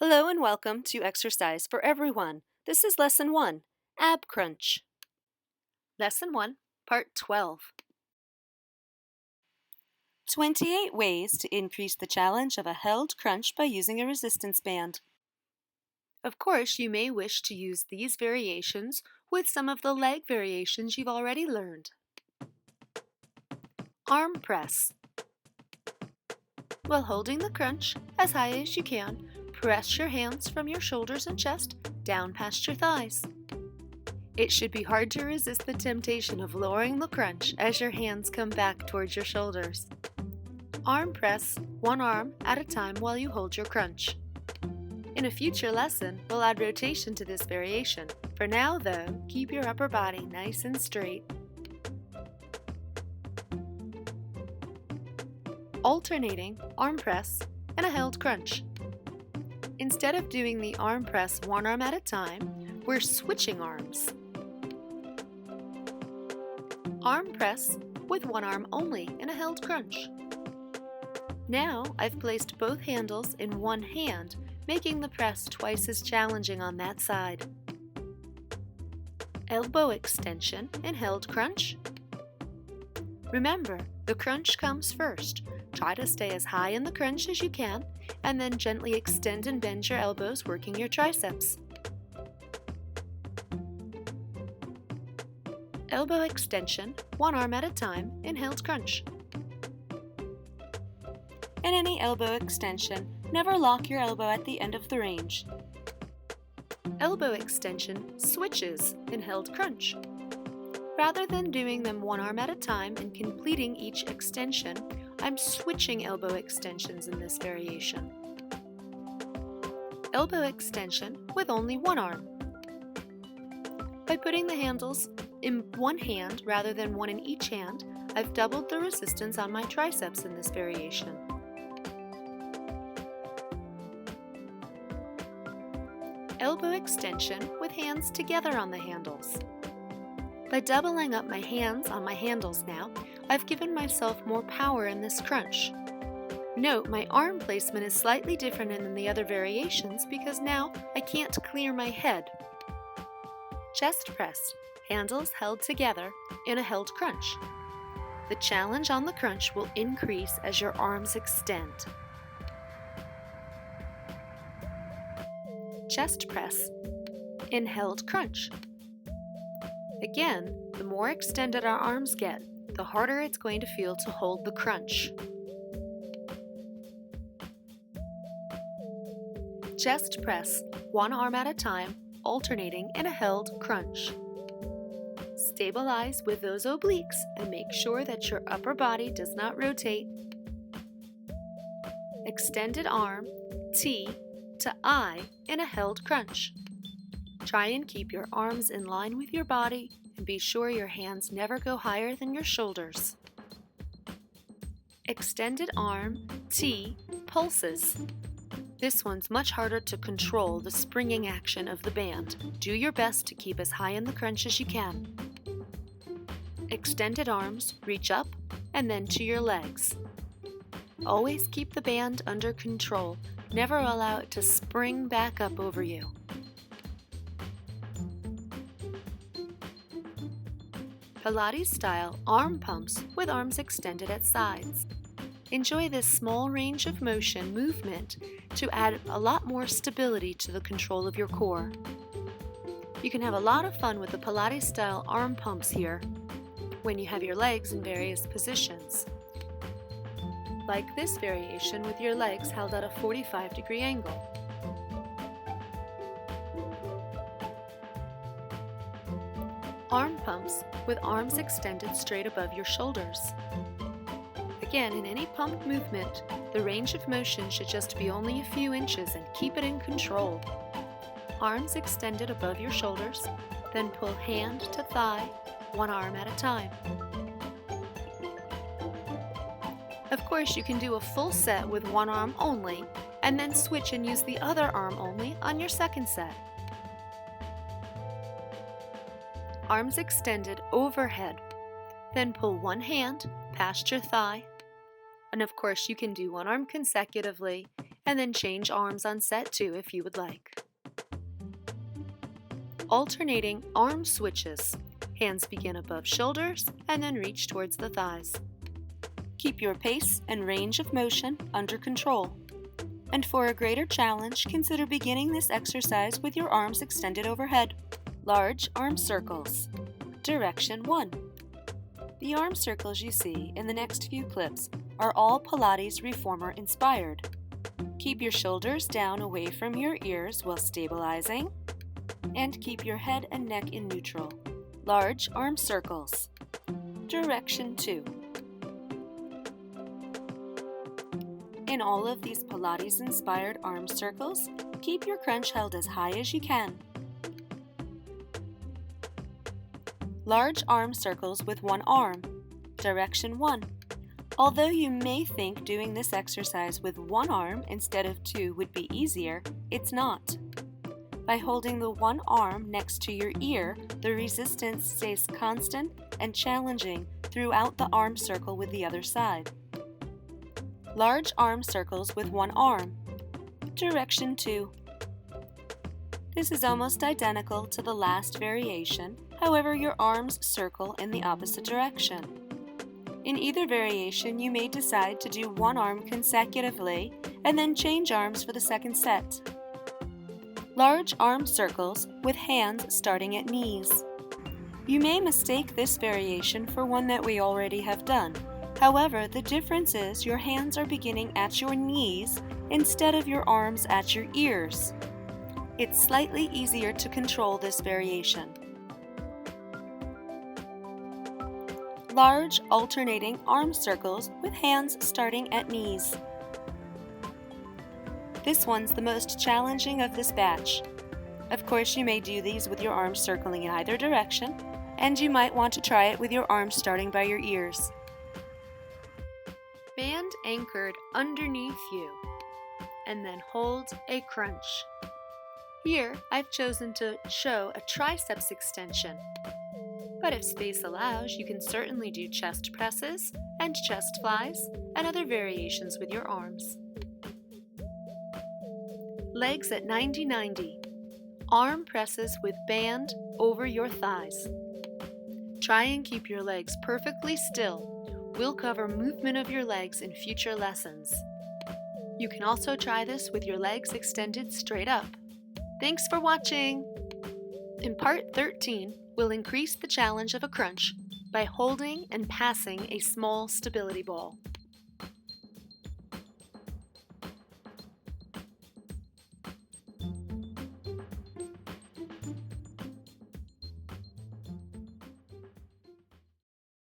Hello and welcome to Exercise for Everyone. This is Lesson 1, Ab Crunch. Lesson 1, Part 12. 28 ways to increase the challenge of a held crunch by using a resistance band. Of course, you may wish to use these variations with some of the leg variations you've already learned. Arm press. While holding the crunch as high as you can, press your hands from your shoulders and chest down past your thighs. It should be hard to resist the temptation of lowering the crunch as your hands come back towards your shoulders. Arm press, one arm at a time while you hold your crunch. In a future lesson, we'll add rotation to this variation. For now, though, keep your upper body nice and straight. Alternating arm press and a held crunch. Instead of doing the arm press one arm at a time, we're switching arms. Arm press with one arm only in a held crunch. Now I've placed both handles in one hand, making the press twice as challenging on that side. Elbow extension and held crunch. Remember, the crunch comes first. Try to stay as high in the crunch as you can, and then gently extend and bend your elbows, working your triceps. Elbow extension, one arm at a time, in held crunch. In any elbow extension, never lock your elbow at the end of the range. Elbow extension switches in held crunch. Rather than doing them one arm at a time and completing each extension, I'm switching elbow extensions in this variation. Elbow extension with only one arm. By putting the handles in one hand rather than one in each hand, I've doubled the resistance on my triceps in this variation. Elbow extension with hands together on the handles. By doubling up my hands on my handles now, I've given myself more power in this crunch. Note my arm placement is slightly different than the other variations because now I can't clear my head. Chest press, handles held together in a held crunch. The challenge on the crunch will increase as your arms extend. Chest press in held crunch. Again, the more extended our arms get, the harder it's going to feel to hold the crunch. Chest press, one arm at a time, alternating in a held crunch. Stabilize with those obliques and make sure that your upper body does not rotate. Extended arm, T to I in a held crunch. Try and keep your arms in line with your body and be sure your hands never go higher than your shoulders. Extended arm, T, pulses. This one's much harder to control the springing action of the band. Do your best to keep as high in the crunch as you can. Extended arms, reach up and then to your legs. Always keep the band under control. Never allow it to spring back up over you. Pilates style arm pumps with arms extended at sides. Enjoy this small range of motion movement to add a lot more stability to the control of your core. You can have a lot of fun with the Pilates style arm pumps here when you have your legs in various positions. Like this variation with your legs held at a 45-degree angle. Arm pumps with arms extended straight above your shoulders. Again, in any pump movement, the range of motion should just be only a few inches and keep it in control. Arms extended above your shoulders, then pull hand to thigh, one arm at a time. Of course, you can do a full set with one arm only, and then switch and use the other arm only on your second set. Arms extended overhead. Then pull one hand past your thigh. And of course, you can do one arm consecutively and then change arms on set 2 if you would like. Alternating arm switches. Hands begin above shoulders and then reach towards the thighs. Keep your pace and range of motion under control. And for a greater challenge, consider beginning this exercise with your arms extended overhead. Large arm circles. Direction 1. The arm circles you see in the next few clips are all Pilates Reformer inspired. Keep your shoulders down away from your ears while stabilizing, and keep your head and neck in neutral. Large arm circles. Direction 2. In all of these Pilates-inspired arm circles, keep your crunch held as high as you can. Large arm circles with one arm. Direction 1. Although you may think doing this exercise with one arm instead of 2 would be easier, it's not. By holding the one arm next to your ear, the resistance stays constant and challenging throughout the arm circle with the other side. Large arm circles with one arm. Direction 2. This is almost identical to the last variation, however your arms circle in the opposite direction. In either variation, you may decide to do one arm consecutively and then change arms for the second set. Large arm circles with hands starting at knees. You may mistake this variation for one that we already have done. However, the difference is your hands are beginning at your knees instead of your arms at your ears. It's slightly easier to control this variation. Large alternating arm circles with hands starting at knees. This one's the most challenging of this batch. Of course, you may do these with your arms circling in either direction, and you might want to try it with your arms starting by your ears. Band anchored underneath you, and then hold a crunch. Here, I've chosen to show a triceps extension, but if space allows, you can certainly do chest presses and chest flies and other variations with your arms. Legs at 90-90. Arm presses with band over your thighs. Try and keep your legs perfectly still. We'll cover movement of your legs in future lessons. You can also try this with your legs extended straight up. Thanks for watching! In part 13, we'll increase the challenge of a crunch by holding and passing a small stability ball.